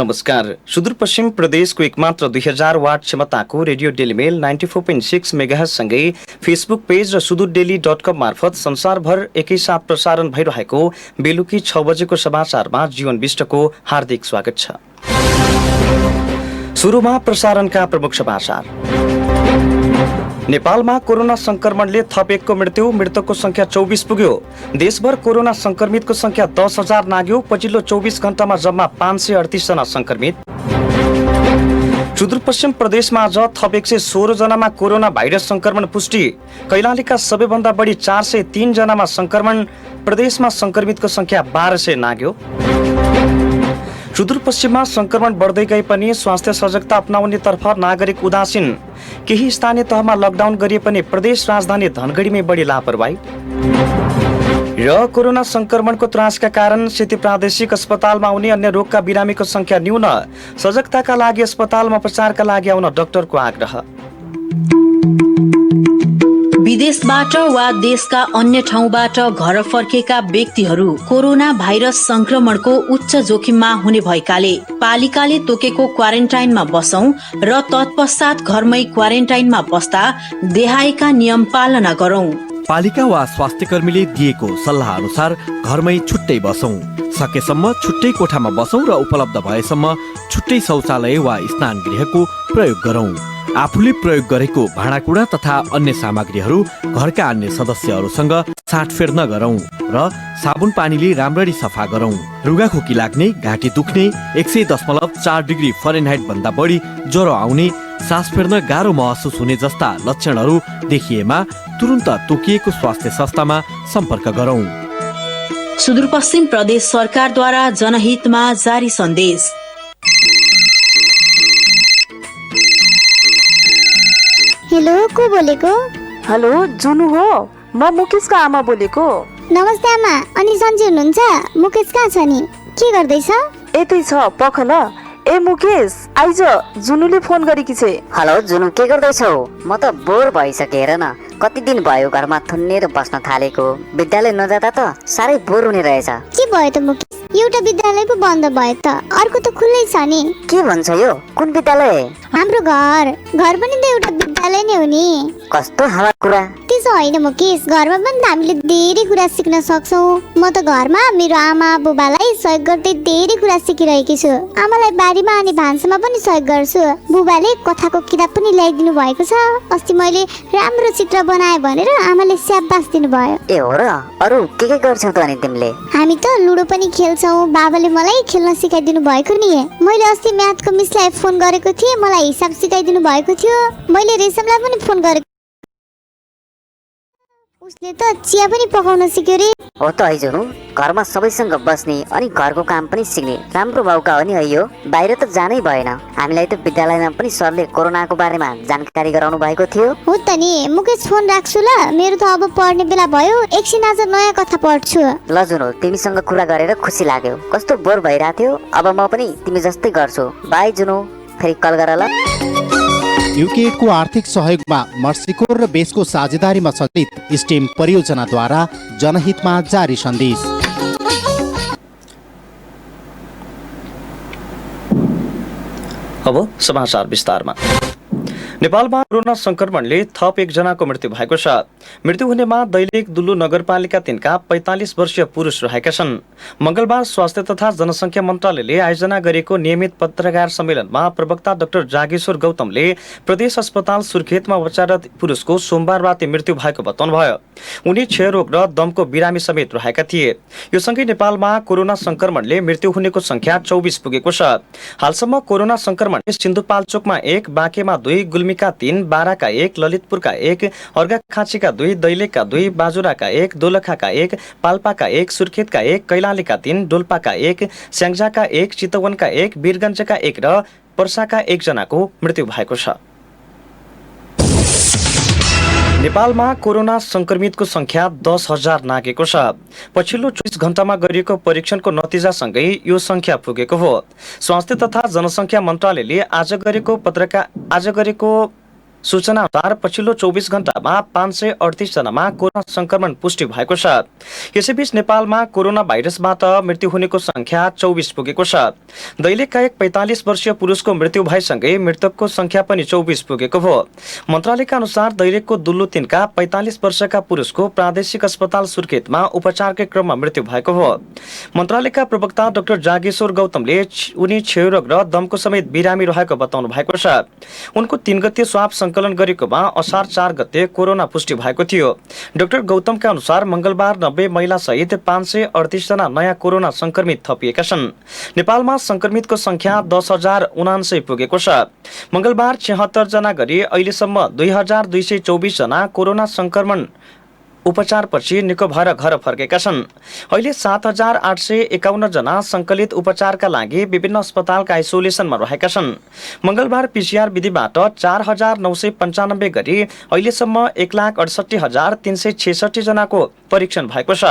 नमस्कार। सुदूरपश्चिम प्रदेशको एकमात्र 2000 वाट क्षमताको रेडियो डेलीमेल 94.6 मेगाहर्ज सँगै फेसबुक पेज र sudur-daily.com मार्फत संसारभर एकैसाथ प्रसारण भइरहेको बेलुकी 6 बजेको समाचारमा जीवन विष्टको हार्दिक स्वागत छ। सुरुमा प्रसारणका प्रमुख समाचार। नेपालमा कोरोना संक्रमणले थप एकको मृतकको संख्या 24 पुग्यो। देशभर कोरोना संक्रमितको संख्या 10,000 नाग्यो। पछिल्लो 24 घण्टामा जम्मा 538 जना संक्रमित। सुदूरपश्चिम प्रदेशमा आज थप 116 जनामा कोरोना भाइरस संक्रमण पुष्टि। कैलालीका सबैभन्दा बढी 403 जनामा संक्रमण। प्रदेशमा संक्रमितको संख्या 1200 नाग्यो। सुदूरपश्चिममा संक्रमण बढ्दै गए पनि स्वास्थ्य सजगता अपनाउनेतर्फ नागरिक उदासीन। केही स्थानीय तहमा लकडाउन गरिए पनि प्रदेश राजधानी धनगढीमै बढी लापरवाही। र कोरोना संक्रमणको त्रासका कारण सेती प्रादेशिक अस्पतालमा आउने अन्य रोगका बिरामीको संख्या न्यून। सजगताका लागि अस्पतालमा उपचारका लागि आउन डाक्टरको आग्रह। विदेशबाट वा देशका अन्य ठाउँबाट घर फर्केका व्यक्तिहरू कोरोना भाइरस संक्रमणको उच्च जोखिममा हुने भएकाले पालिकाले तोकेको क्वारेन्टाइनमा बसौं र तत्पश्चात घरमै क्वारेन्टाइनमा बस्दा देहायका नियम पालना गरौं। पालिका वा स्वास्थ्य कर्मीले दिएको सल्लाह अनुसार घरमै छुट्टै बसौं। सकेसम्म छुट्टै कोठामा बसौं र उपलब्ध भएसम्म छुट्टै शौचालय वा स्नान गृहको प्रयोग गरौं। आफूले प्रयोग गरेको भाँडाकुँडा तथा अन्य सामग्रीहरू घरका अन्य सदस्यहरूसँग साटफेर नगरौं र साबुन पानीले राम्ररी सफा गरौं। रुगाखोकी लाग्ने, घाँटी दुख्ने, 100.4 डिग्री फरेनहाइट भन्दा बढी ज्वरो आउने, सास फेर्न गाह्रो महसुस हुने जस्ता लक्षणहरू देखिएमा तुरुन्त तोकिएको स्वास्थ्य संस्थामा सम्पर्क गरौं। सुदूरपश्चिम प्रदेश सरकारद्वारा जनहितमा जारी सन्देश। हेलो, को बोलेको? हेलो, जुनु हो। म मुकेशको आमा बोलेको। नमस्ते आमा। अनि सन्चै हुनुहुन्छ? मुकेश कहाँ छ नि? के गर्दैछ? यतै छ, पख ल। ए मुकेश, आइज, जुनुले फोन गरेकी छे। हेलो जुनु, के गर्दैछौ? म त बोर भइसके, हेर न। कति दिन भयो घरमा थुन्नेर बस्न थालेको। विद्यालय नजाँदा त साह्रै बोर हुने रहेछ। के भयो त मुकेश? एउटा विद्यालय पो बन्द भयो त, अर्को त खुल्लै छ नि। के भन्छ यो? कुन विद्यालय? हाम्रो घर पनि त एउटा विद्यालय नै हो नि। कस्तो हावा कुरा। त्यसो होइन मुकेश, घरमा पनि त हामीले धेरै कुरा सिक्न सक्छौँ। म त घरमा मेरो आमा बुबालाई सहयोग गर्दै धेरै कुरा सिकिरहेकी छु। आमालाई बारीमा अनि भान्सामा पनि सहयोग गर्छु। बुबाले कथाको किताब पनि ल्याइदिनु भएको छ। अस्ति मैले राम्रो चित्र बनाए भनेर आमाले स्याबास दिनुभयो। ए हो र? अरु के गर्छौ त अनि तिमीले? हामी त लुडो पनि खेल्छौँ। बाबाले मलाई खेल्न सिकाइदिनु भएको नि। मैले अस्ति म्याथको मिसलाई फोन गरेको थिएँ, मलाई हिसाब सिकाइदिनु भएको थियो। मैले रेशमलाई पनि फोन गरेको, उसले त चिया पनि पकाउन सिक्यो रे। हो त है जुनु, घरमा सबैसँग बस्ने अनि घरको काम पनि सिक्ने राम्रो मौका हो नि है यो। बाहिर त जानै भएन। हामीलाई त विद्यालयमा पनि सरले कोरोनाको बारेमा जानकारी गराउनु भएको थियो। हो त नि। मुकेश, फोन राख्छु ल, मेरो त अब पढ्ने बेला भयो। एकछिन आज नयाँ कथा पढ्छु। ल जुनु, तिमीसँग कुरा गरेर खुसी लाग्यो। कस्तो बोर भइरहेको थियो, अब म पनि तिमी जस्तै गर्छु। बाई जुनु, फेरि कल गर ल। युकेडको आर्थिक सहयोगमा मर्सीकोर र बेसको साझेदारीमा सञ्चालित स्टेम परियोजनाद्वारा जनहितमा जारी सन्देश। अब समाचार विस्तारमा। नेपालमा कोरोना संक्रमणले थप 1 जनाको मृत्यु भएको छ। मृत्यु हुनेमा दैलेख दुल्लु नगरपालिका 3 का 45 वर्षीय पुरुष रहेका छन्। मंगलबार स्वास्थ्य तथा जनसंख्या मन्त्रालयले आयोजना गरेको नियमित पत्रकार सम्मेलनमा प्रवक्ता डाक्टर जागेश्वर गौतमले प्रदेश अस्पताल सुर्खेतमा उपचाररत पुरुषको सोमबार राति मृत्यु भएको बताउनुभयो। उनी क्षयरोग र दमको बिरामी समेत रहेका थिए। यो सँगै नेपालमा कोरोना संक्रमणले मृत्यु हुनेको संख्या 24 पुगेको छ। हालसम्म कोरोना संक्रमणले सिन्धुपाल्चोकमा 1, बाँकेमा 2, गुल्मीका 3, बाराका 1, ललितपुरका 1, अर्घाखाँचीका 2, दैलेखका 2, बाजुराका 1, दोलखाका 1, पाल्पाका 1, सुर्खेतका 1, कैलालीका 3, डोल्पाका 1, स्याङ्जाका 1, चितवनका 1, वीरगञ्जका 1 र पर्साका 1 जनाको मृत्यु भएको छ। नेपालमा कोरोना संक्रमितको संख्या 10,000 नागेको छ। पछिल्लो 24 घण्टामा गरिएको परीक्षणको नतिजासँगै यो संख्या पुगेको हो। स्वास्थ्य तथा जनसंख्या मन्त्रालयले आज गरेको सूचना अनुसार पछिल्लो 24 घण्टामा 538 जनामा कोरोना संक्रमण पुष्टि भएको छ। यसैबीच नेपालमा कोरोना भाइरसबाट मृत्यु हुनेको संख्या 24 पुगेको छ। दैलेखका एक 45 वर्षीय पुरुषको मृत्यु भएसँगै मृतकको संख्या पनि 24 पुगेको हो। मन्त्रालयका अनुसार दैलेखको दुल्लु 3 का 45 वर्षका पुरुषको प्रादेशिक अस्पताल सुर्खेतमा उपचारकै क्रममा मृत्यु भएको हो। मन्त्रालयका प्रवक्ता डाक्टर जागेश्वर गौतमले उनी क्षयरोग र दमको समेत बिरामी रहेको बताउनु भएको छ। उनको 3 गते स्वाब संकलन गरेकोमा असार 4 गते कोरोना पुष्टि भएको थियो। डाक्टर गौतमका अनुसार मंगलबार 90 महिला सहित 538 जना नयाँ कोरोना संक्रमित थपिएका छन्। नेपालमा संक्रमितको संख्या 10,079 पुगेको छ। मंगलबार 76 जना गरी अहिलेसम्म 2,224 जना कोरोना संक्रमण उपचारपछि निको भएर घर फर्केका छन्। अहिले 7,851 जना संकलित उपचारका लागि विभिन्न अस्पतालका आइसोलेसनमा रहेका छन्। मंगलबार पीसीआर विधिबाट 4,995 गरी अहिलेसम्म 1,68,366 जनाको परीक्षण भएको छ।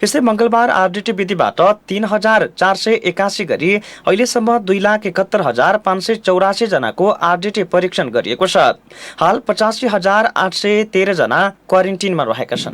यस्तै मंगलबार आरडीटी विधिबाट 3,481 गरी अहिलेसम्म 2,71,584 जनाको आरडीटी परीक्षण गरिएको छ। हाल 85,813 जना क्वारेन्टिनमा रहेका छन्।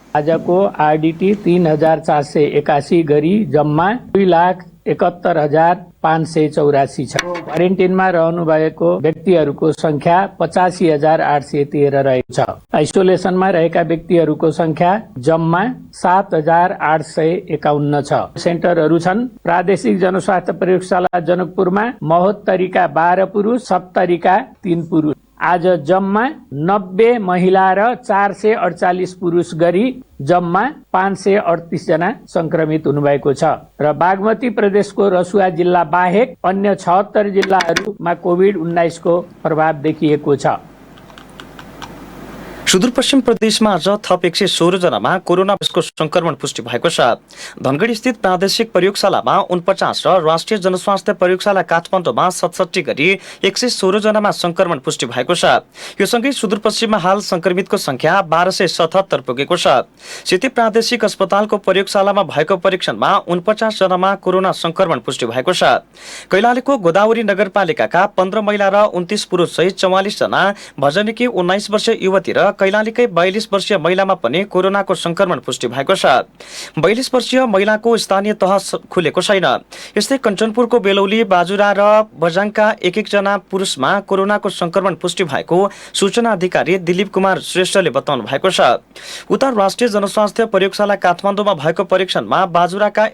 आजको आरडीटी 3,481 गरी जम्मा 2,71,584 छ। क्वारेन्टिनमा रहनु भएको व्यक्तिहरूको संख्या 85,813 रहेको छ। आइसोलेसनमा रहेका व्यक्तिहरूको संख्या जम्मा 7,851 छ। सेन्टरहरू छन् प्रादेशिक जनस्वास्थ्य प्रयोगशाला जनकपुरमा महोत्तरीका 12 पुरुष, सप्तरीका 3 पुरुष। आज जम्मा 90 महिला र 448 पुरुष गरी जम्मा 538 जना संक्रमित हुनुभएको छ र बागमती प्रदेशको रसुवा जिल्ला बाहेक अन्य 76 जिल्लाहरूमा कोभिड-19 को प्रभाव देखिएको छ। सुदूरपश्चिम प्रदेशमा आज थप 116 जनामा कोरोना भाइरसको संक्रमण पुष्टि भएको छ। धनगढी स्थित प्रादेशिक प्रयोगशालामा 49 र राष्ट्रिय जनस्वास्थ्य प्रयोगशाला काठमाडौँमा 67 गरी 116 जनामा संक्रमण पुष्टि भएको छ। यो सँगै सुदूरपश्चिममा हाल संक्रमितको संख्या 1277 पुगेको छ। सिटी प्रादेशिक अस्पतालको प्रयोगशालामा भएको परीक्षणमा 49 जनामा कोरोना संक्रमण पुष्टि भएको छ। कैलालीको गोदावरी नगरपालिकाका 15 महिला र 29 पुरुष सहित 44 जना, भजनीकी 19 वर्षीय युवती र कैलालीकै 42 वर्षीय महिलामा पनि कोरोनाको संक्रमण पुष्टि भएको छ। 42 वर्षीय महिलाको स्थानीय तह खुलेको छैन। यस्तै कञ्चनपुरको बेलौली, बाजुरा र बजाङका एक जना पुरुषमा कोरोनाको संक्रमण पुष्टि भएको सूचना अधिकारी दिलीप कुमार श्रेष्ठले बताउनु भएको छ। उता राष्ट्रिय जनस्वास्थ्य प्रयोगशाला काठमाडौँमा भएको परीक्षणमा बाजुराका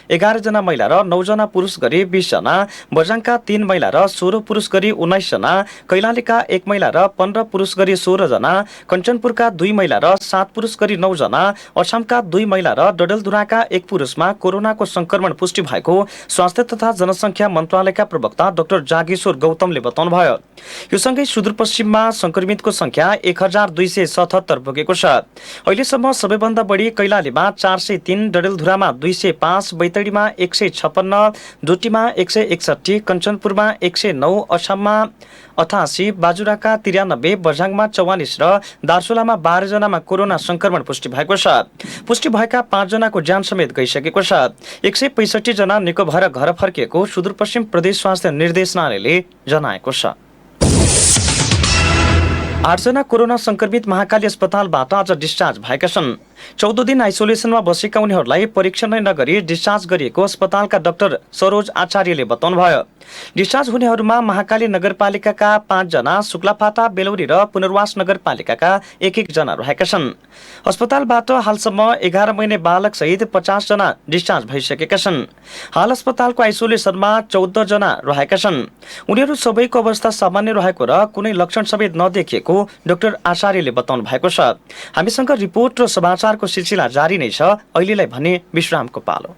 11 जना महिला र 9 जना पुरुष गरी 20 जना, बजाङका 3 महिला र 16 पुरुष गरी 19 जना, कैलालीका 1 महिला र 15 पुरुष गरी 16 जना, कञ्चनपुरका 2 महिला र 7 पुरुष गरी 9 जना, अछामका 2 महिला र डडेलधुराका 1 पुरुषमा कोरोनाको संक्रमण पुष्टि भएको स्वास्थ्य तथा जनसङ्ख्या मन्त्रालयका प्रवक्ता डाक्टर जागेश्वर गौतमले बताउनुभयो। यो सँगै सुदूरपश्चिममा संक्रमितको संख्या 1,277 पुगेको छ। अहिलेसम्म सबैभन्दा बढी कैलालीमा 403, डडेलधुरामा 205, बैतडीमा 156, डोटीमा 161, कञ्चनपुरमा 109, अछाममा 88, बाजुराका 93, बझाङमा 44 र दार्चुलामा 12 जनामा कोरोना संक्रमण पुष्टि भएको छ। पुष्टि भएका 5 जनाको ज्यान समेत गइसकेको छ। 165 जना निको भएर घर फर्किएको सुदूरपश्चिम प्रदेश स्वास्थ्य निर्देशनालयले जनाएको छ। 8 जना कोरोना संक्रमित महाकाली अस्पतालबाट आज डिस्चार्ज भएका छन्। 14 दिन आइसोलेसनमा बसेका उनीहरूलाई परीक्षण नै नगरी डिस्चार्ज गरिएको अस्पतालका डाक्टर सरोज आचार्यले बताउनुभयो। डिस्चार्ज हुनेहरूमा महाकाली नगरपालिकाका 5 जना, शुक्लाफाटा, बेलौरी र पुनर्वास नगरपालिकाका 1-1 जना रहेका छन्। अस्पतालबाट हालसम्म 11 महिने बालक सहित 50 जना डिस्चार्ज भइसकेका छन्। हाल अस्पतालको आइसोलेसनमा 14 जना रहेका छन्। उनीहरू सबैको अवस्था सामान्य रहेको र कुनै लक्षण समेत नदेखिएको डाक्टर आचार्यले बताउनु भएको छ। हामीसँग रिपोर्ट र समाचारको सिलसिला जारी नै छ। अहिलेलाई भने विश्रामको पालो।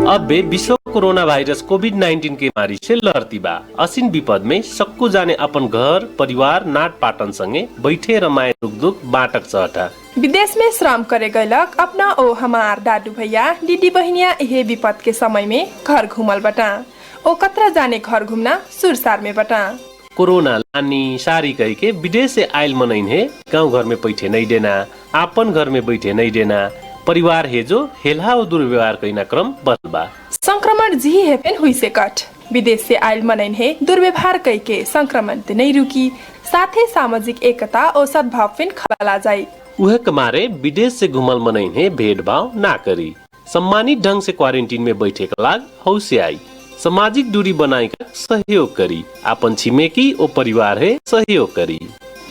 अब बे विश्व कोरोना वायरस कोविड-19 की मारी से लड़ती बा। असिन विपद में सक्कू जाने अपन घर परिवार नाट पाटन संगे बैठे रमाए दुख दुख बाटक चहटा। विदेश में श्रम करे गयलक अपना ओ हमार दादू भैया दीदी बहनिया यही विपद के समय में घर घूमल बटा। ओ कतरा जाने घर घूमना सुरसार में बटा। कोरोना लानी सारी कह के विदेश से आयल मनइन है, गाँव घर में बैठे नहीं देना, आपन घर में बैठे नहीं देना, परिवार है जो हेला और दुर्व्यवहार कैना क्रम बदबा। संक्रमण जी हेपेन हुई से कट विदेश से आयल मनैन है दुर्व्यवहार कई के संक्रमण ते नहीं रुकी, साथ ही सामाजिक एकता और सद्भाव फिन खला जाए। उहे कमारे विदेश से घुमल मनैन है भेदभाव ना करी, सम्मानित ढंग से क्वारंटीन में बैठे का लाग हौसे आई, सामाजिक दूरी बनाए का सहयोग करी, अपन छिमेकी और परिवार है सहयोग करी।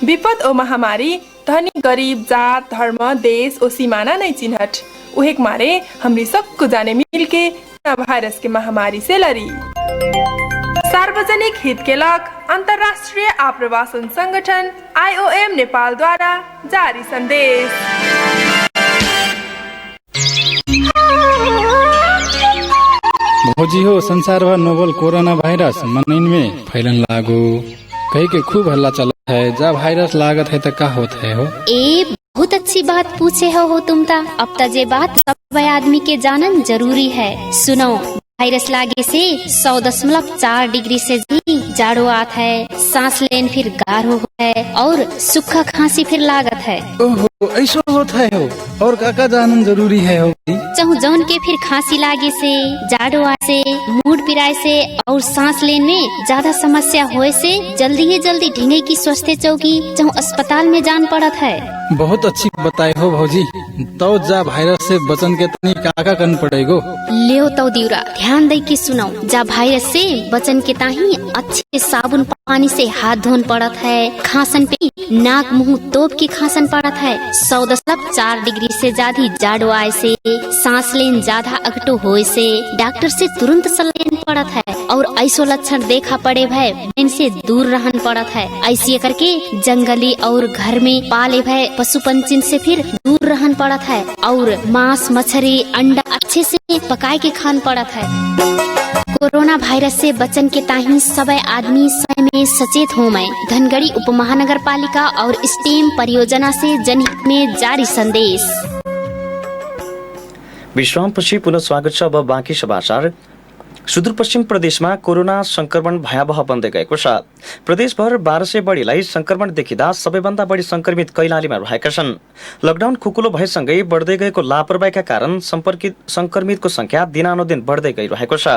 विपद और महामारी धनी गरीब जात धर्म देश और सीमाना नहीं चिन्हट, उहेक मारे हमरी सबको जाने मिल के कोरोना वायरस के महामारी से लड़ी। सार्वजनिक हित के लग अंतर्राष्ट्रीय आप्रवासन संगठन IOM नेपाल द्वारा जारी संदेश। भौजी हो संसारभर नोवल कोरोना वायरस मनैन में फैलन लागू, कहीं के खूब हल्ला चला है। जब वायरस लागत है तो क्या होता है हो? ए बहुत अच्छी बात पूछे हो तुम ता। अब तक ये बात सब आदमी के जानन जरूरी है। सुनो, वायरस लागे से 100.4 डिग्री से भी जाड़ो आत है, सांस लेन फिर गाढ़ो है और सूखा खांसी फिर लागत है। ओहो ऐसा होता है हो, और काका जानन जरूरी है हो? चाहू जौन के फिर खांसी लागे से, जाड़ो आ से, मूड पिराए से और सांस लेने में ज्यादा समस्या होए से जल्दी ढींगे की स्वास्थ्य चौकी चाहू अस्पताल में जान पड़त है। बहुत अच्छी बताए हो भौजी। तो जा वायरस से बचन के तनी काका करन पड़ेगो। लियो तो दिउरा ध्यान दे के सुनो, जा वायरस से बचन के ताही अच्छे साबुन पानी से हाथ धोन पड़त है, खांसन पे नाक मुंह तोप के खांसन पड़त है, 100.4 डिग्री से ज्यादा जाड़ो आए से, सांस लेन ज्यादा अगटो होए से डॉक्टर से तुरंत सलाह लेन पड़त है और ऐसो लक्षण देखा पड़े भय इनसे दूर रहन पड़त है। ऐसे करके जंगली और घर में पाले भय पशु पंछी से फिर दूर रहन पड़त है और मांस मछली अंडा अच्छे से पकाए के खान पड़त है। कोरोना वायरस से बचन के ताही सब आदमी स्वयं में सचेत हो। मैं धनगढ़ी उप महानगर पालिका और स्टेम परियोजना से जनहित में जारी संदेश। विश्रामपछि पुनः स्वागत छ। अब बाँकी समाचार। सुदूरपश्चिम प्रदेशमा कोरोना संक्रमण भयावह बन्दै गएको छ। प्रदेशभर 1200 बढीलाई संक्रमण देखिँदा सबैभन्दा बढी संक्रमित कैलालीमा रहेका छन्। लकडाउन खुकुलो भएसँगै बढ्दै गएको लापरवाहीका कारण संक्रमितको संख्या दिनानुदिन बढ्दै गइरहेको छ।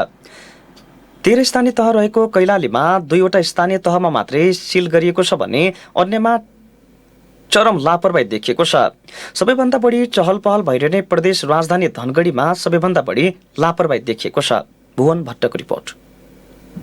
13 स्थानीय तह रहेको कैलालीमा 2वटा स्थानीय तहमा मात्रै सिल गरिएको छ भने अन्यमा चरम लापरवाही देखिएको छ। सबैभन्दा बढी चहल पहल भइरहने प्रदेश राजधानी धनगढीमा सबैभन्दा बढी लापरवाही देखिएको छ। भुवन भट्टको रिपोर्ट।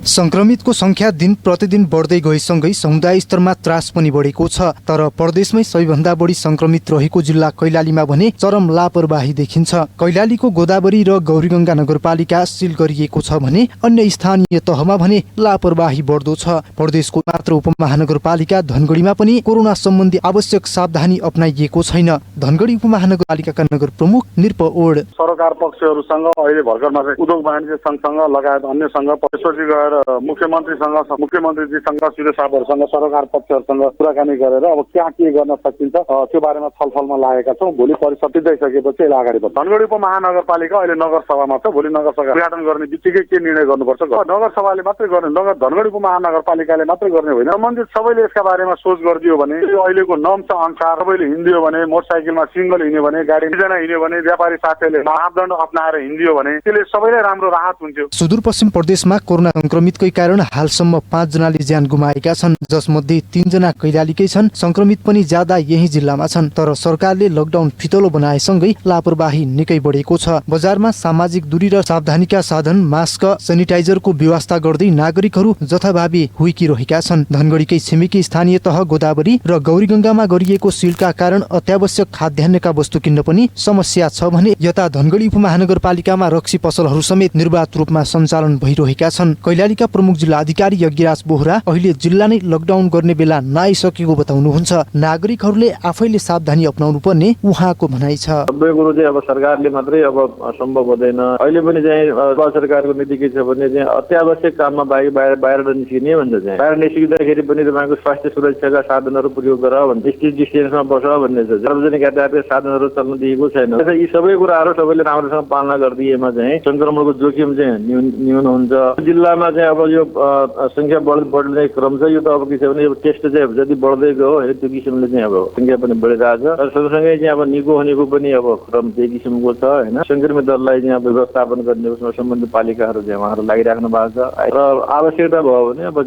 संक्रमितको संख्या दिन प्रतिदिन बढ्दै गएसँगै समुदाय स्तरमा त्रास पनि बढेको छ। तर प्रदेशमै सबैभन्दा बढी संक्रमित रहेको जिल्ला कैलालीमा भने चरम लापरवाही देखिन्छ। कैलालीको गोदावरी र गौरीगंगा नगरपालिका सिल गरिएको छ भने अन्य स्थानीय तहमा भने लापरवाही बढ्दो छ। प्रदेशको मात्र उपमहानगरपालिका धनगढीमा पनि कोरोना सम्बन्धी आवश्यक सावधानी अपनाइएको छैन। धनगढी उपमहानगरपालिकाका नगर प्रमुख निरप ओड सरकार पक्षहरूसँग अहिले भर्खरमा चाहिँ उद्योग वाणिज्य संघसँग लगायत अन्यसँग त्यसपछि गएर मुख्यमन्त्रीजीसँग सिधै साहबहरूसँग सरकार पक्षहरूसँग कुराकानी गरेर अब के गर्न सकिन्छ त्यो बारेमा छलफलमा लागेका छौँ। भोलि परिषद सिद्धाइसकेपछि यसलाई अगाडि बढ्छ। धनगढी उपमहानगरपालिका अहिले नगरसभामा छ। भोलि नगरसभा उद्घाटन गर्ने बित्तिकै के निर्णय गर्नुपर्छ नगरसभाले मात्रै गर्ने, धनगढी उपमहानगरपालिकाले मात्रै गर्ने होइन। सम्बन्धित सबैले यसका बारेमा सोच गरिदियो भने अहिलेको नम्स अनुसार सबैले हिँडियो भने, मोटरसाइकलमा सिंगल हिँड्यो भने, गाडी दुईजना हिँड्यो भने, व्यापारी साथीहरूले मापदण्ड अपनाएर हिँडियो भने त्यसले सबैलाई राम्रो राहत हुन्थ्यो। सुदूरपश्चिम प्रदेशमा कोरोना संक्रमितकै कारण हालसम्म 5 जनाले ज्यान गुमाएका छन्, जसमध्ये 3 जना कैलालीकै छन्। संक्रमित पनि ज्यादा यही जिल्लामा छन्। तर सरकारले लकडाउन फितलो बनाएसँगै लापरवाही निकै बढेको छ। बजारमा सामाजिक दूरी र सावधानीका साधन मास्क सेनिटाइजरको व्यवस्था गर्दै नागरिकहरू जथाभावी हुइकिरहेका छन्। धनगढीकै छिमेकी स्थानीय तह गोदावरी र गौरीगंगामा गरिएको सिलका कारण अत्यावश्यक खाद्यान्नका वस्तु किन्न पनि समस्या छ भने यता धनगढी उपमहानगरपालिकामा रक्सी पसलहरू समेत निर्वाध रूपमा सञ्चालन भइरहेका छन्। कैलालीका प्रमुख जिल्ला अधिकारी यज्ञराज बोहरा अहिले जिल्ला नै लकडाउन गर्ने बेला नआइसकेको बताउनुहुन्छ। नागरिकहरूले आफैले सावधानी अपनाउनु पर्ने उहाँको भनाइ छ। सबै कुरो चाहिँ अब सरकारले मात्रै अब सम्भव हुँदैन। अहिले पनि चाहिँ सरकारको नीति के छ भने चाहिँ अत्यावश्यक काममा बाहिर निस्किने भन्छ। चाहिँ बाहिर निस्किँदाखेरि पनि तपाईँको स्वास्थ्य सुरक्षाका साधनहरू प्रयोग गर भन्छ, डिस्टेन्समा बस भन्ने छ। सार्वजनिक यातायातका साधनहरू चल्न दिएको छैन। यी सबै कुराहरू सबैले राम्रोसँग पालना गरिदिएमा चाहिँ संक्रमणको जोखिम चाहिँ न्यून हुन्छ। जिल्लामा चाहिँ अब यो संख्या बढ्ने क्रम छ। यो त अब के छ भने यो टेस्ट चाहिँ जति बढ्दै गयो होइन त्यो किसिमले चाहिँ अब संख्या पनि बढिरहेछ। र सँगसँगै चाहिँ अब निको हुनेको पनि अब क्रम त्यही किसिमको छ होइन। सङ्क्रमित दललाई चाहिँ अब व्यवस्थापन गर्ने उसमा सम्बन्धित पालिकाहरू चाहिँ उहाँहरू लागिराख्नु भएको छ र आवश्यकता भयो भने अब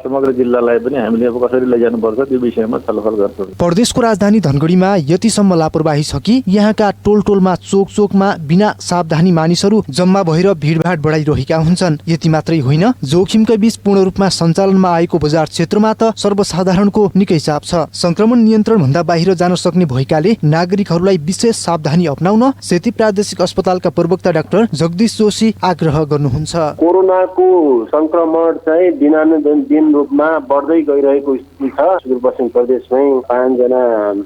समग्र जिल्लालाई पनि हामीले अब कसरी लैजानुपर्छ त्यो विषयमा छलफल गर्छौँ। प्रदेशको राजधानी धनगढीमा यतिसम्म लापरवाही छ कि यहाँका टोलमा चोकमा बिना सावधानी मानिसहरू जम्मा भएर भिडभाड बढाइरहेका हुन्छन्। यति मात्रै होइन, जोखिमकै बीच पूर्ण रूपमा सञ्चालनमा आएको बजार क्षेत्रमा त सर्वसाधारणको निकै चाप छ। संक्रमण नियन्त्रण भन्दा बाहिर जान सक्ने भएकाले नागरिकहरूलाई विशेष सावधानी अपनाउन सेती प्रादेशिक अस्पतालका प्रवक्ता डाक्टर जगदीश जोशी आग्रह गर्नुहुन्छ। कोरोनाको संक्रमण चाहिँ दिन रूपमा बढ्दै गइरहेको स्थिति छ। सुदूरपश्चिम प्रदेशमै 5 जना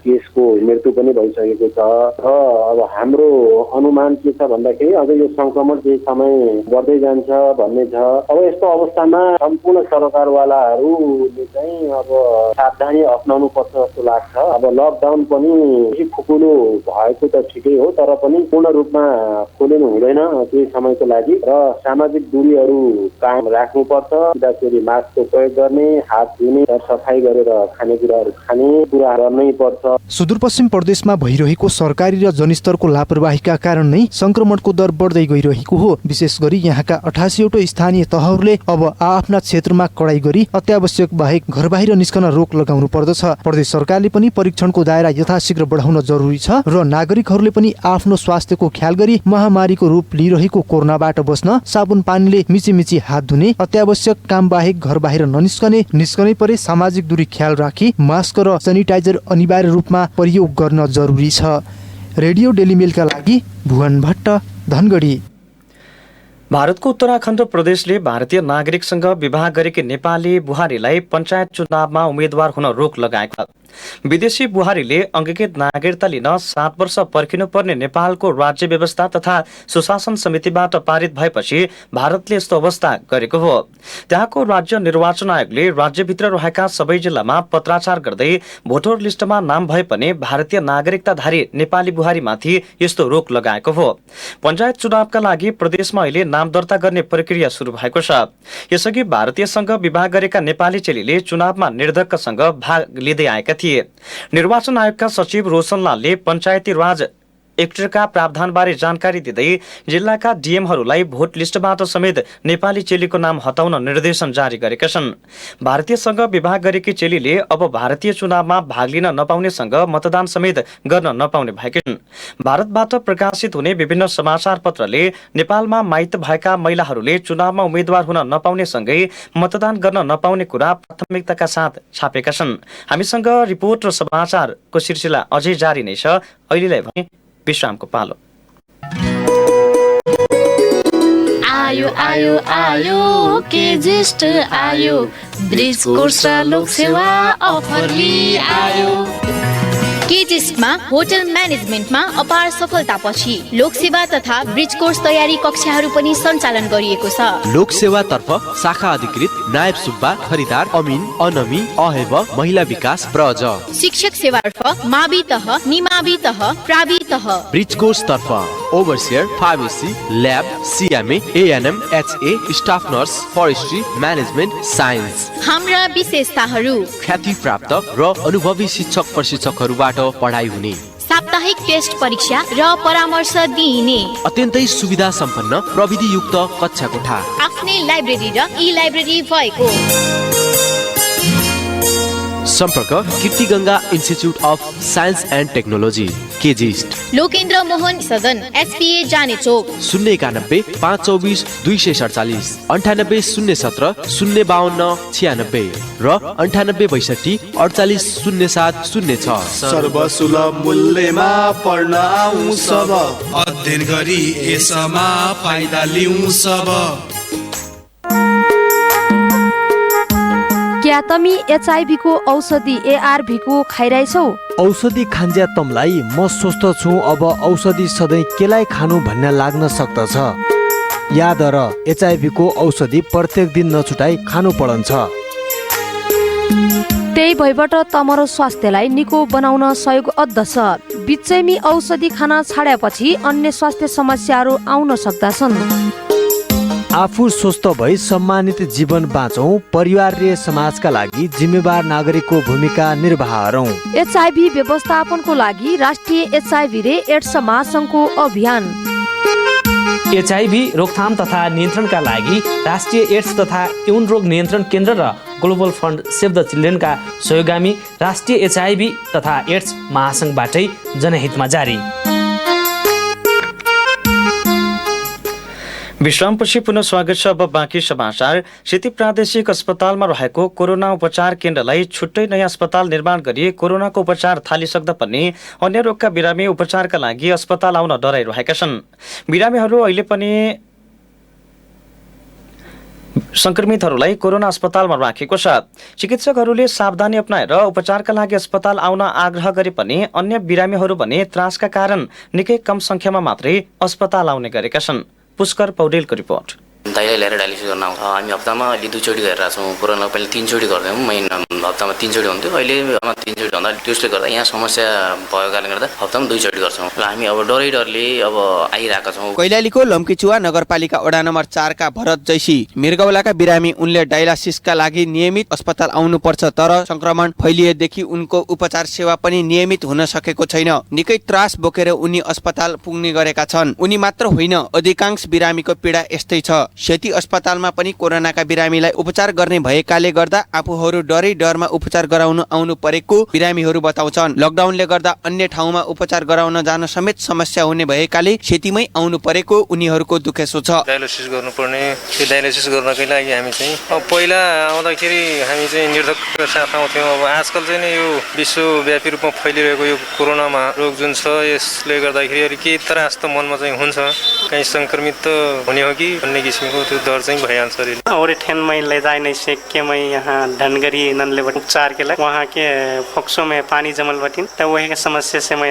केसको मृत्यु पनि भइसकेको छ र अब हाम्रो अनुमान के छ भन्दाखेरि अझ यो संक्रमण केही समय बढ्दै जान्छ भन्ने छ। अब यस्तो अवस्थामा सम्पूर्ण सरकारवालाहरूले चाहिँ अब सावधानी अपनाउनु पर्छ जस्तो लाग्छ। अब लकडाउन पनि खुकुलो भएको त ठिकै हो, तर पनि पूर्ण रूपमा खोलिनु हुँदैन केही समयको लागि र सामाजिक दूरीहरू कायम राख्नुपर्छ। फेरि मास्कको प्रयोग गर्ने, हात धुने, सफाई गरेर खानेकुराहरू खाने कुरा गर्नै पर्छ। सुदूरपश्चिम प्रदेशमा भइरहेको सरकारी र जनस्तरको लापरवाहीका कारण नै संक्रमणको दर बढ्दै गइरहेको हो। विशेष गरी यहाँका 88 वटा स्थानीय तहहरूले अब आफ्ना क्षेत्रमा कडाई गरी अत्यावश्यक बाहेक घर बाहिर निस्कन रोक लगाउनु पर्दछ। प्रदेश सरकारले पनि परीक्षणको दायरा यथाशीघ्र बढाउन जरुरी छ र नागरिकहरूले पनि आफ्नो स्वास्थ्यको ख्याल गरी महामारीको रूप लिइरहेको कोरोनाबाट बस्न साबुन पानीले मिची हात धुने, अत्यावश्यक काम बाहेक घर बाहिर निस्कनै परे सामाजिक दूरी ख्याल राखी मास्क र सेनिटाइजर अनिवार्य रूपमा प्रयोग गर्न जरुरी छ। रेडियो डेली मेलका लागि भुवन भट्ट, धनगढी। भारतको उत्तराखण्ड प्रदेशले भारतीय नागरिकसँग विवाह गरेकी नेपाली बुहारीलाई पञ्चायत चुनावमा उम्मेद्वार हुन रोक लगाएको छ। विदेशी बुहारीले अंगीकृत नागरिकता लिन 7 वर्ष पर्खिनुपर्ने नेपालको राज्य व्यवस्था तथा सुशासन समितिबाट पारित भएपछि भारतले यस्तो अवस्था गरेको हो। त्यहाँको राज्य निर्वाचन आयोगले राज्यभित्र रहेका सबै जिल्लामा पत्राचार गर्दै भोटर लिस्टमा नाम भए पनि भारतीय नागरिकताधारी नेपाली बुहारीमाथि यस्तो रोक लगाएको हो। पञ्चायत चुनावका लागि प्रदेशमा अहिले नाम दर्ता गर्ने प्रक्रिया सुरु भएको छ। यसअघि भारतीयसँग विवाह गरेका नेपाली चेलीले चुनावमा निर्धक्कसँग भाग लिँदै आएका थिए। निर्वाचन आयोगका सचिव रोशन लालले पञ्चायती राज एक्टका प्रावधानबारे जानकारी दिँदै जिल्लाका डीएमहरूलाई भोट लिस्टबाट समेत नेपाली चेलीको नाम हटाउन निर्देशन जारी गरेका छन्। भारतीयसँग विवाह गरेकी चेलीले अब भारतीय चुनावमा भाग लिन नपाउनेसँग मतदान समेत गर्न नपाउने भएकी छन्। भारतबाट प्रकाशित हुने विभिन्न समाचार पत्रले नेपालमा माइत भएका महिलाहरूले चुनावमा उम्मेद्वार हुन नपाउनेसँगै मतदान गर्न नपाउने कुरा प्राथमिकताका साथ छापेका छन्। हामीसँग रिपोर्ट र समाचारको सिलसिला अझै जारी नै छ। अहिलेलाई भने विश्रामको पालो। आयो आयो आयो के ज्येष्ठ आयो, ब्रिज कोर्स र लोक सेवा अफर लिई आयो। केजिस्टमा होटल म्यानेजमेन्टमा अपार सफलतापछि लोकसेवा तथा ब्रिज कोर्स तयारी कक्षाहरू पनि सञ्चालन गरिएको छ। लोकसेवातर्फ शाखा अधिकृत नायब सुब्बा, खरिदार अमिन, अनमी, अहेब, महिला विकास ब्रज। शिक्षक सेवातर्फ मावि तह, निमावि तह, प्रावि तह। ब्रिज कोर्स तर्फ overseer, pharmacy, lab, CMA, ANM, HA, staff nurse, forestry, management, science. हाम्रा विशेषताहरू ख्याति प्राप्त र अनुभवी शिक्षक प्रशिक्षकहरूबाट पढाइ हुने, साप्ताहिक टेस्ट परीक्षा र परामर्श दिइने, अत्यन्तै सुविधा सम्पन्न प्रविधि युक्त कक्षा कोठा, आफ्नै लाइब्रेरी र ई लाइब्रेरी भएको। सम्पर्क Kirti Ganga institute of science and technology, KGIST, Lokendra Mohan Sadan, SPA जाने चोक। 091 524 247, 98 017 052 96 र 98 62 48 07 06। सर्वसुलभ मूल्यमा पढ्न आउँ सब, अध्ययन गरी यसमा फाइदा लिउँ सब। क्या तमी एचआईभी को औषधि एआरभी को खाइरहेछौ? औषधि खान्ज्या तमलाई म स्वस्थ छु, अब औषधि सधैँ केलाई खानु भन्ने लाग्न सक्दछ। याद र एचआईभी को औषधि प्रत्येक दिन नछुटाई खानु पर्छ। त्यही भइबाट तमरो स्वास्थ्यलाई निको बनाउन सहयोग अद्दछ। बिचैमी औषधि खान छाडेपछि अन्य स्वास्थ्य समस्याहरू आउन सक्दछन्। आफू स्वस्थ भई सम्मानित जीवन बाँचौँ, परिवार र समाजका लागि जिम्मेवार नागरिकको भूमिका निर्वाह गरौँ। एचआईभी व्यवस्थापनको लागि राष्ट्रिय एचआईभी र एड्स महासङ्घको अभियान। एचआईभी रोकथाम तथा नियन्त्रणका लागि राष्ट्रिय एड्स तथा यौन रोग नियन्त्रण केन्द्र र ग्लोबल फन्ड सेभ द चिल्ड्रेनका सहयोगामी राष्ट्रिय एचआईभी तथा एड्स महासङ्घबाटै जनहितमा जारी। विश्रामपछि पुनः स्वागत छ। अब बाँकी समाचार। सेती प्रादेशिक अस्पतालमा रहेको कोरोना उपचार केन्द्रलाई छुट्टै नयाँ अस्पताल निर्माण गरी कोरोनाको उपचार थालिसक्दा पनि अन्य रोगका बिरामी उपचारका लागि अस्पताल आउन डराइरहेका छन्। बिरामीहरू अहिले पनि संक्रमितहरूलाई कोरोना अस्पतालमा राखेको छ। चिकित्सकहरूले सावधानी अपनाएर उपचारका लागि अस्पताल आउन आग्रह गरे पनि अन्य बिरामीहरू भने त्रासका कारण निकै कम संख्यामा मात्रै अस्पताल आउने गरेका छन्। पुष्कर पौडेलको रिपोर्ट। दाइलाई लिएर डायलिसिस गर्न आउँछ। हामी हप्तामा अहिले 2 चोटि गरेर छौँ। कोरोना पहिला 3 चोटि गर्थ्यौँ, महिना हप्तामा 3 चोटि हुन्थ्यो। अहिले 3 चोटि भन्दा त्यसले गर्दा यहाँ समस्या भएको कारणले गर्दा हप्तामा 2 चोटि गर्छौँ र हामी अब डरले अब आइरहेका छौँ। कैलालीको लम्कीचुवा नगरपालिका वडा नम्बर 4 का भरत जैसी मृगौलाका बिरामी उनले डायलिसिसका लागि नियमित अस्पताल आउनुपर्छ, तर संक्रमण फैलिएदेखि उनको उपचार सेवा पनि नियमित हुन सकेको छैन। निकै त्रास बोकेर उनी अस्पताल पुग्ने गरेका छन्। उनी मात्र होइन, अधिकांश बिरामीको पीडा यस्तै छ। सेती अस्पतालमा पनि कोरोनाका बिरामीलाई उपचार गर्ने भएकाले गर्दा आफूहरू डरमा उपचार गराउन आउनु परेको बिरामीहरू बताउँछन्। लकडाउनले गर्दा अन्य ठाउँमा उपचार गराउन जान समेत समस्या हुने भएकाले सेतीमै आउनु परेको उनीहरूको दुखेसो छ। डायलिसिस गर्नुपर्ने, त्यो डायलिसिस गर्नकै लागि हामी चाहिँ पहिला आउँदाखेरि हामी चाहिँ निर्धक्कका साथ आउँथ्यौँ। अब आजकल चाहिँ नि यो विश्वव्यापी रूपमा फैलिरहेको यो कोरोनामा रोग जुन छ, यसले गर्दाखेरि केही त्रास त मनमा चाहिँ हुन्छ। कहीँ संक्रमित त हुने हो कि भन्ने किसिमको त्यो डर चाहिँ भइहाल्छ। और ठेन में ले जाए नहीं से के मैं यहाँ धनगरी ननले उपचार के लिए वहाँ के फोक्सो में पानी जमल बटिन, तब वही के समस्या से मैं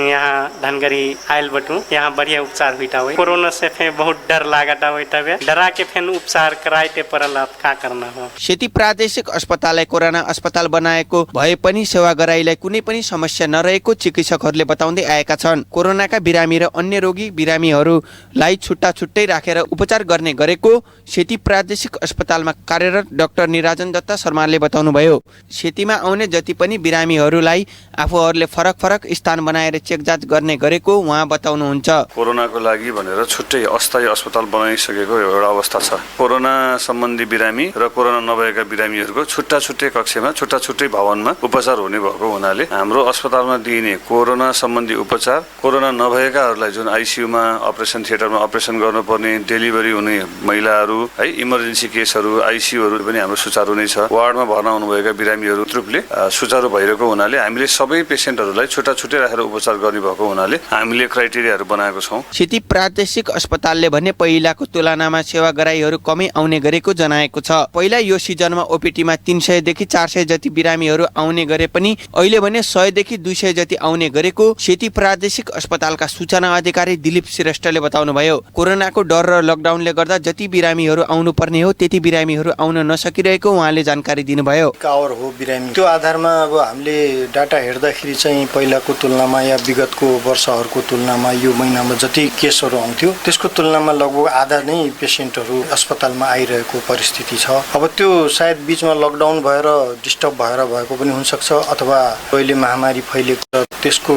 यहाँ धनगरी आयल बटू। यहाँ बढ़िया उपचार हुई था। कोरोना से फिर बहुत डर लागता हुई था, डरा के फिर उपचार कराए परल। आप का करना हो। सेती प्रादेशिक अस्पताललाई कोरोना अस्पताल बनाएको भए पनि सेवा गराइलाई कुनै पनि समस्या नरहेको चिकित्सकहरूले बताउँदै आएका छन्। कोरोनाका बिरामी र अन्य रोगी बिरामीहरूलाई छुट्टै राखेर उपचार गर्ने गरेको सेती प्रादेशिक अस्पतालमा कार्यरत डाक्टर निराजन दत्त शर्माले बताउनुभयो। सेतीमा आउने जति पनि बिरामीहरूलाई आफूहरूले फरक स्थान बनाएर चेकजाँच गर्ने गरेको उहाँ बताउनुहुन्छ। कोरोनाको लागि भनेर छुट्टै अस्थायी अस्पताल बनाइसकेको एउटा अवस्था छ। कोरोना सम्बन्धी बिरामी र कोरोना नभएका बिरामीहरूको छुट्टै कक्षमा छुट्टै भवनमा उपचार हुने भएको हुनाले हाम्रो अस्पतालमा दिइने कोरोना सम्बन्धी उपचार कोरोना नभएकाहरूलाई जुन आइसियुमा अपरेसन थिएटरमा अपरेसन गर्नुपर्ने, डेलिभरी हुने महिलाहरू है, इमर्जेन्सी केसहरू, आइसियुहरू पनि हाम्रो सुचारू नै छ। वार्डमा भर्ना हुनुभएका बिरामीहरू रूपले सुचारू भइरहेको हुनाले हामीले सबै पेसेन्टहरूलाई छुट्टै राखेर उपचार गर्ने भएको हुनाले हामीले क्राइटेरियाहरू बनाएको छौँ। सेती प्रादेशिक अस्पतालले भने पहिलाको तुलनामा सेवा गराईहरू कमै आउने गरेको जनाएको छ। पहिला यो सिजनमा ओपिटीमा 300 देखि 400 जति बिरामीहरू आउने गरे पनि अहिले भने 100 देखि 200 जति आउने गरेको सेती प्रादेशिक अस्पतालका सूचना अधिकारी दिलीप श्रेष्ठले बताउनुभयो। कोरोनाको डर र लकडाउनले गर्दा जति बिरामीहरू आउनु पर्ने हो त्यति बिरामीहरू आउन नसकिरहेको उहाँले जानकारी दिनुभयो। कावर हो बिरामी, त्यो आधारमा अब हामीले डाटा हेर्दाखेरि चाहिँ पहिलाको तुलनामा या विगतको वर्षहरूको तुलनामा यो महिनामा जति केसहरू आउँथ्यो त्यसको तुलनामा लगभग आधा नै पेसेन्टहरू अस्पतालमा आइरहेको परिस्थिति छ। अब त्यो सायद बीचमा लकडाउन भएर डिस्टर्ब भएर भएको पनि हुनसक्छ, अथवा अहिले महामारी फैलिएको त्यसको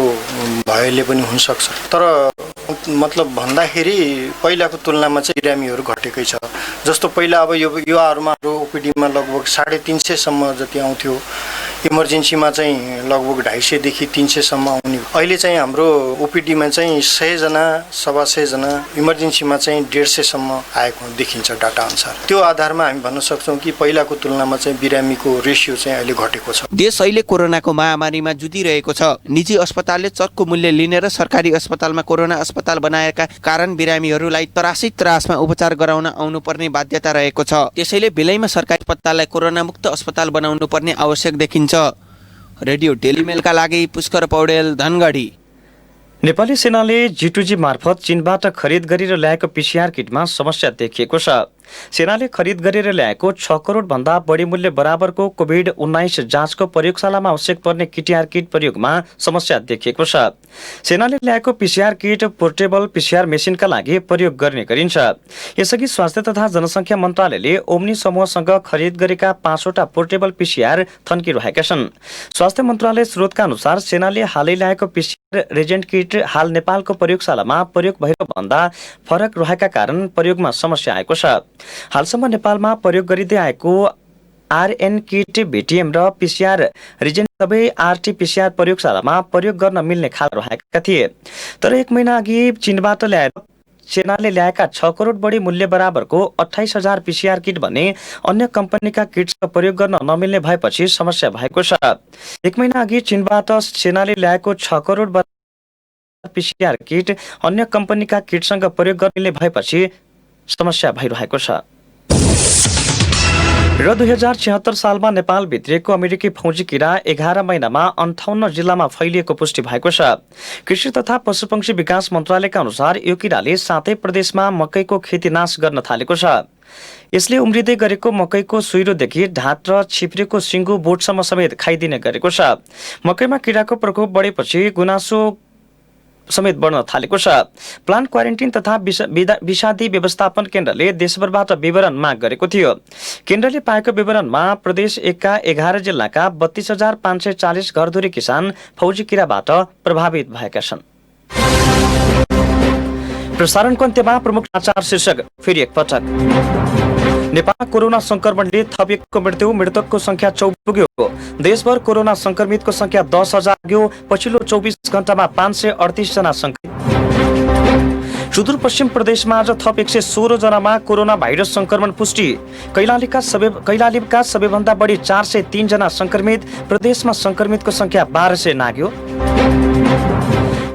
भयले पनि हुनसक्छ। तर मतलब भन्दाखेरि पहिलाको तुलनामा चाहिँ बिरामीहरू घटेकै छ। जस्तो पहिला अब यो युवाहरूमा ओपिडीमा लगभग 350 सम्म जति आउँथ्यो, इमर्जेन्सीमा चाहिँ लगभग 250 देखि 300 सम्म आउने। अहिले चाहिँ हाम्रो ओपिडीमा चाहिँ 100 जना, 125 जना, इमर्जेन्सीमा चाहिँ 150 सम्म आएको देखिन्छ डाटा अनुसार। त्यो आधारमा हामी भन्न सक्छौँ कि पहिलाको तुलनामा चाहिँ बिरामीको रेसियो चाहिँ अहिले घटेको छ। देश अहिले कोरोनाको महामारीमा जुधिरहेको छ। निजी अस्पतालले चर्को मूल्य लिने र सरकारी अस्पतालमा कोरोना अस्पताल बनाएका कारण बिरामीहरूलाई त्रासमा उपचार गराउन आउनुपर्ने बाध्यता रहेको छ। त्यसैले बेलैमा सरकारी अस्पताललाई कोरोना मुक्त अस्पताल बनाउनु पर्ने आवश्यक देखिन्छ। रेडियो डेलीमेलका लागि पुष्कर पौडेल, धनगढी। नेपाली सेनाले G2G मार्फत चीनबाट खरिद गरेर ल्याएको PCR किटमा समस्या देखिएको छ। सेनाले खरिद गरेर ल्याएको 6 करोड भन्दा बढी मूल्य बराबरको कोभिड-19 जाँचको प्रयोगशालामा आवश्यक पर्ने किटिआर किट प्रयोगमा समस्या देखिएको छ। सेनाले ल्याएको पीसीआर किट पोर्टेबल पीसीआर मेसिनका लागि प्रयोग गर्ने गरिन्छ। यसअघि स्वास्थ्य तथा जनसङ्ख्या मन्त्रालयले ओम्नी समूहसँग खरिद गरेका 5 वटा पोर्टेबल पीसीआर थन्किरहेका छन्। स्वास्थ्य मन्त्रालय स्रोतका अनुसार सेनाले हालै ल्याएको पीसीआर रेजेन्ट किट हाल नेपालको प्रयोगशालामा प्रयोग भएको भन्दा फरक रहेका कारण प्रयोगमा समस्या आएको छ। हालसम्म नेपालमा प्रयोग गरिँदै आएको आरएन किट बीटीएम र पीसीआर रिजेन्ट सबै आरटीपीसीआर प्रयोगशालामा प्रयोग गर्न मिल्ने खाल रहेका थिए। तर 1 महिना अघि चीनबाट ल्याएर सेनाले ल्याएका 6 करोड बढी मूल्य बराबरको 28,000 पीसीआर किट भने अन्य कम्पनीका किटसँग प्रयोग गर्न नमिल्ने भएपछि समस्या भएको छ। 1 महिना अघि चीनबाट सेनाले ल्याएको 6 करोड पीसीआर किट अन्य कम्पनीका किटसँग प्रयोग गर्न मिल्ने भएपछि समस्या भइरहेको छ। र 2076 सालमा नेपाल भित्रिएको अमेरिकी फौजी किरा 11 महिनामा 58 जिल्लामा फैलिएको पुष्टि भएको छ। कृषि तथा पशुपक्षी विकास मन्त्रालयका अनुसार यो किराले 7 प्रदेशमा मकैको खेती नाश गर्न थालेको छ। यसले उम्रिँदै गरेको मकैको सुइरोदेखि ढाँट र छिप्रेको सिङ्गो बोटसम्म समेत खाइदिने गरेको छ। मकैमा किराको प्रकोप बढेपछि गुनासो समेत बढ्न थालेको छ। प्लान्ट क्वारेन्टिन तथा विषादी व्यवस्थापन केन्द्रले देशभरबाट विवरण माग गरेको थियो। केन्द्रले पाएको विवरणमा प्रदेश 1 का 11 जिल्लाका 32,540 घरधुरी किसान फौजी किराबाट प्रभावित भएका छन्। प्रसारणको अन्त्यमा प्रमुख समाचार शीर्षक फेरि एकपटक। नेपाल कोरोना संक्रमणले थप 1 को मृतकको संख्या 24 पुग्यो। देशभर कोरोना संक्रमितको संख्या 10,000 पुग्यो। पछिल्लो 24 घण्टामा 538 जना संक्रमित। सुदूरपश्चिम प्रदेशमा आज थप 116 जनामा कोरोना भाइरस संक्रमण पुष्टि। कैलालीका सबैभन्दा बढी 403 जना संक्रमित। प्रदेशमा संक्रमितको संख्या 1200 नाग्यो।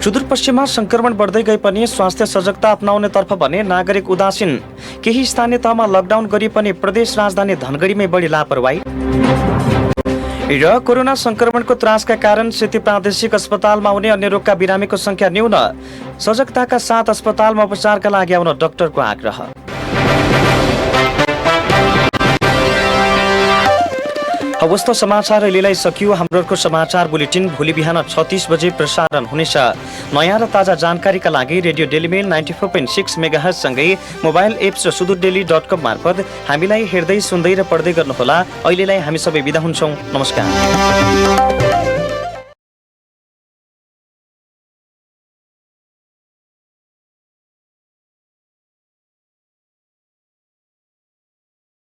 सुदूरपश्चिममा संक्रमण बढ्दै गए पनि स्वास्थ्य सजगता अपनाउने तर्फ भने नागरिक उदासीन। केही स्थानीय तहमा लकडाउन गरे पनि प्रदेश राजधानी धनगढीमै बढी लापरवाही। र कोरोना संक्रमणको त्रासका कारण सेती प्रादेशिक अस्पतालमा आउने अन्य रोगका बिरामीको संख्या न्यून। सजगताका साथ अस्पतालमा उपचारका लागि आउन डाक्टरको आग्रह। हवस् त समाचार अहिलेलाई सकियो। हाम्रो अर्को समाचार बुलेटिन भोलि बिहान 36 बजे प्रसारण हुनेछ। नयाँ र ताजा जानकारीका लागि रेडियो डेलीमेल 94.6 मेगाहर्ज सँगै मोबाइल एप्स र sudur-daily.com मार्फत हामीलाई हेर्दै सुन्दै र पढ्दै गर्नुहोला। अहिलेलाई हामी सबै बिदा हुन्छौँ। नमस्कार।